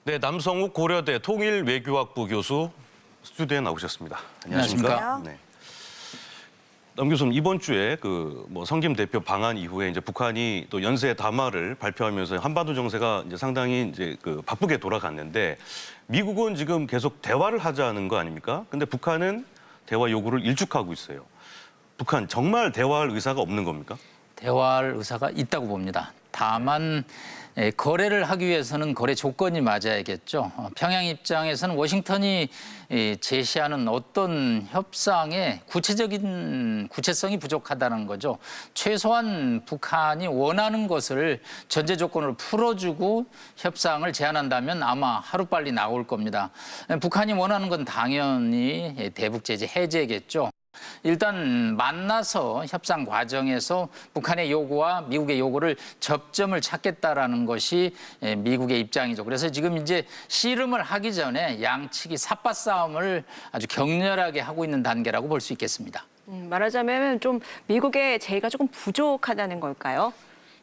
네, 남성욱 고려대 통일외교학부 교수 스튜디오에 나오셨습니다. 안녕하십니까? 네. 남 교수님, 이번 주에 성김 대표 방한 이후에 이제 북한이 또 연쇄 담화를 발표하면서 한반도 정세가 이제 상당히 바쁘게 돌아갔는데 미국은 지금 계속 대화를 하자는 거 아닙니까? 근데 북한은 대화 요구를 일축하고 있어요. 북한 정말 대화할 의사가 없는 겁니까? 대화할 의사가 있다고 봅니다. 다만 거래를 하기 위해서는 거래 조건이 맞아야겠죠. 평양 입장에서는 워싱턴이 제시하는 어떤 협상의 구체성이 부족하다는 거죠. 최소한 북한이 원하는 것을 전제 조건으로 풀어주고 협상을 제안한다면 아마 하루빨리 나올 겁니다. 북한이 원하는 건 당연히 대북 제재 해제겠죠. 일단 만나서 협상 과정에서 북한의 요구와 미국의 요구를 접점을 찾겠다라는 것이 미국의 입장이죠. 그래서 지금 이제 씨름을 하기 전에 양측이 삿바 싸움을 아주 격렬하게 하고 있는 단계라고 볼 수 있겠습니다. 말하자면 좀 미국의 제의가 조금 부족하다는 걸까요?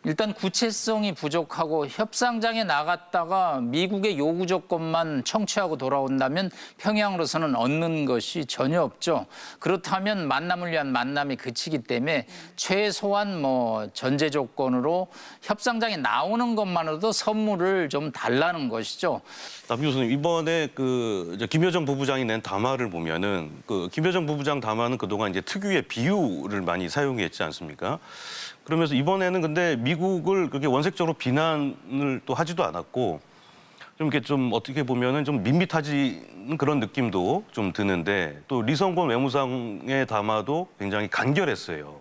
일단 구체성이 부족하고 협상장에 나갔다가 미국의 요구 조건만 청취하고 돌아온다면 평양으로서는 얻는 것이 전혀 없죠. 그렇다면 만남을 위한 만남이 그치기 때문에 최소한 전제 조건으로 협상장에 나오는 것만으로도 선물을 좀 달라는 것이죠. 남 교수님, 이번에 김여정 부부장이 낸 담화를 보면은 김여정 부부장 담화는 그동안 이제 특유의 비유를 많이 사용했지 않습니까? 그러면서 이번에는 근데 미국을 그렇게 원색적으로 비난을 또 하지도 않았고 좀 어떻게 보면은 좀 밋밋하지 그런 느낌도 좀 드는데 또 리성권 외무상의 담화도 굉장히 간결했어요.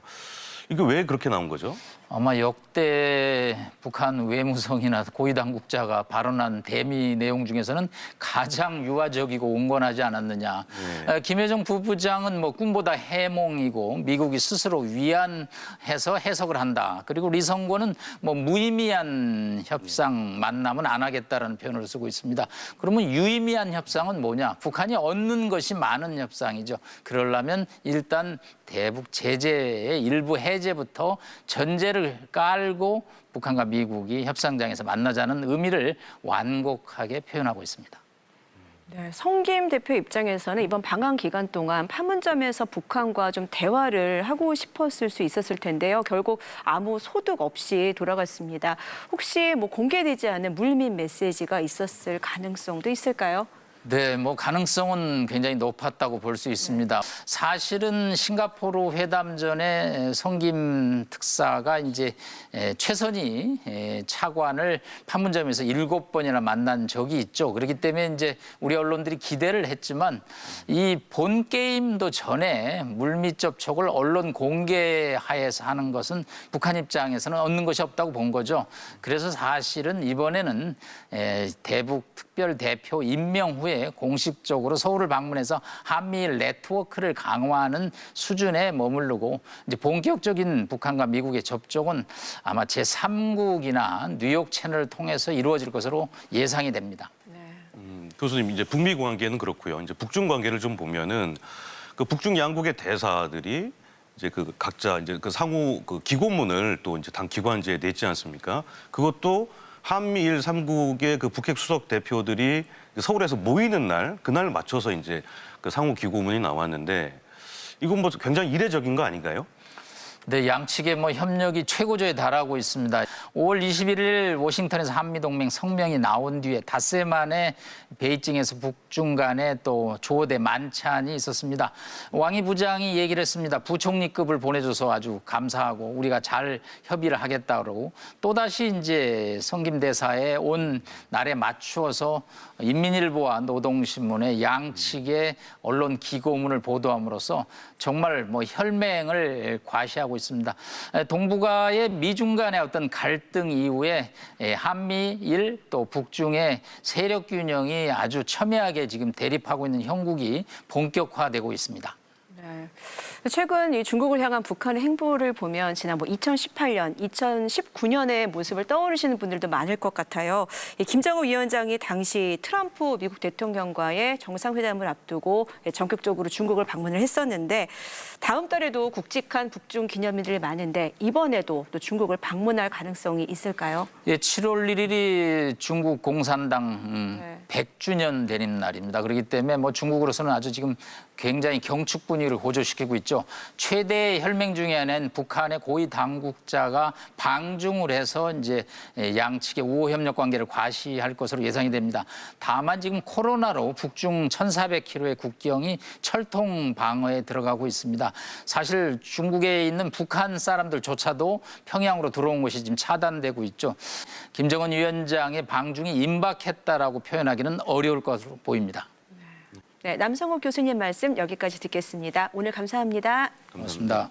이게 왜 그렇게 나온 거죠? 아마 역대 북한 외무성이나 고위 당국자가 발언한 대미 내용 중에서는 가장 유화적이고 온건하지 않았느냐. 네. 김여정 부부장은 꿈보다 해몽이고 미국이 스스로 위안해서 해석을 한다. 그리고 리성권은 무의미한 협상 만남은 안 하겠다라는 표현을 쓰고 있습니다. 그러면 유의미한 협상은 뭐냐? 북한이 얻는 것이 많은 협상이죠. 그러려면 일단 대북 제재의 일부 해제부터 전제를 깔고 북한과 미국이 협상장에서 만나자는 의미를 완곡하게 표현하고 있습니다. 네, 성김 대표 입장에서는 이번 방한 기간 동안 판문점에서 북한과 좀 대화를 하고 싶었을 수 있었을 텐데요. 결국 아무 소득 없이 돌아갔습니다. 혹시 공개되지 않은 물밑 메시지가 있었을 가능성도 있을까요? 네, 가능성은 굉장히 높았다고 볼 수 있습니다. 사실은 싱가포르 회담 전에 성김 특사가 이제 최선희 차관을 판문점에서 7번이나 만난 적이 있죠. 그렇기 때문에 이제 우리 언론들이 기대를 했지만 이 본 게임도 전에 물밑 접촉을 언론 공개하에서 하는 것은 북한 입장에서는 얻는 것이 없다고 본 거죠. 그래서 사실은 이번에는 대북 특별 대표 임명 후에 공식적으로 서울을 방문해서 한미일 네트워크를 강화하는 수준에 머무르고 이제 본격적인 북한과 미국의 접촉은 아마 제3국이나 뉴욕 채널을 통해서 이루어질 것으로 예상이 됩니다. 교수님, 이제 북미 관계는 그렇고요. 이제 북중 관계를 좀 보면은 북중 양국의 대사들이 이제 각자 이제 상호 기고문을 또 이제 당 기관지에 냈지 않습니까? 그것도 한미일 3국의 북핵 수석 대표들이 서울에서 모이는 날, 그날 맞춰서 이제 상호 기고문이 나왔는데 이건 굉장히 이례적인 거 아닌가요? 네, 양측의 협력이 최고조에 달하고 있습니다. 5월 21일 워싱턴에서 한미동맹 성명이 나온 뒤에 닷새 만에 베이징에서 북중 간에 또 조대 만찬이 있었습니다. 왕이 부장이 얘기를 했습니다. 부총리급을 보내줘서 아주 감사하고 우리가 잘 협의를 하겠다고 또다시 이제 성김 대사의 온 날에 맞추어서 인민일보와 노동신문의 양측의 언론 기고문을 보도함으로써 정말 혈맹을 과시하고 있습니다. 동북아의 미중 간의 어떤 갈등 이후에 한미일 또 북중의 세력 균형이 아주 첨예하게 지금 대립하고 있는 형국이 본격화되고 있습니다. 네. 최근 이 중국을 향한 북한의 행보를 보면 지난 2018년, 2019년의 모습을 떠오르시는 분들도 많을 것 같아요. 이 김정은 위원장이 당시 트럼프 미국 대통령과의 정상회담을 앞두고 전격적으로 중국을 방문을 했었는데 다음 달에도 굵직한 북중 기념일이 많은데 이번에도 또 중국을 방문할 가능성이 있을까요? 예, 7월 1일이 중국 공산당 100주년 되는 날입니다. 그렇기 때문에 뭐 중국으로서는 아주 지금 굉장히 경축 분위기를 고조시키고 있죠. 최대 혈맹 중에 하나인 북한의 고위 당국자가 방중을 해서 이제 양측의 우호 협력 관계를 과시할 것으로 예상이 됩니다. 다만 지금 코로나로 북중 1,400km의 국경이 철통 방어에 들어가고 있습니다. 사실 중국에 있는 북한 사람들조차도 평양으로 들어온 것이 지금 차단되고 있죠. 김정은 위원장의 방중이 임박했다라고 표현하기는 어려울 것으로 보입니다. 네, 남성욱 교수님 말씀 여기까지 듣겠습니다. 오늘 감사합니다. 고맙습니다.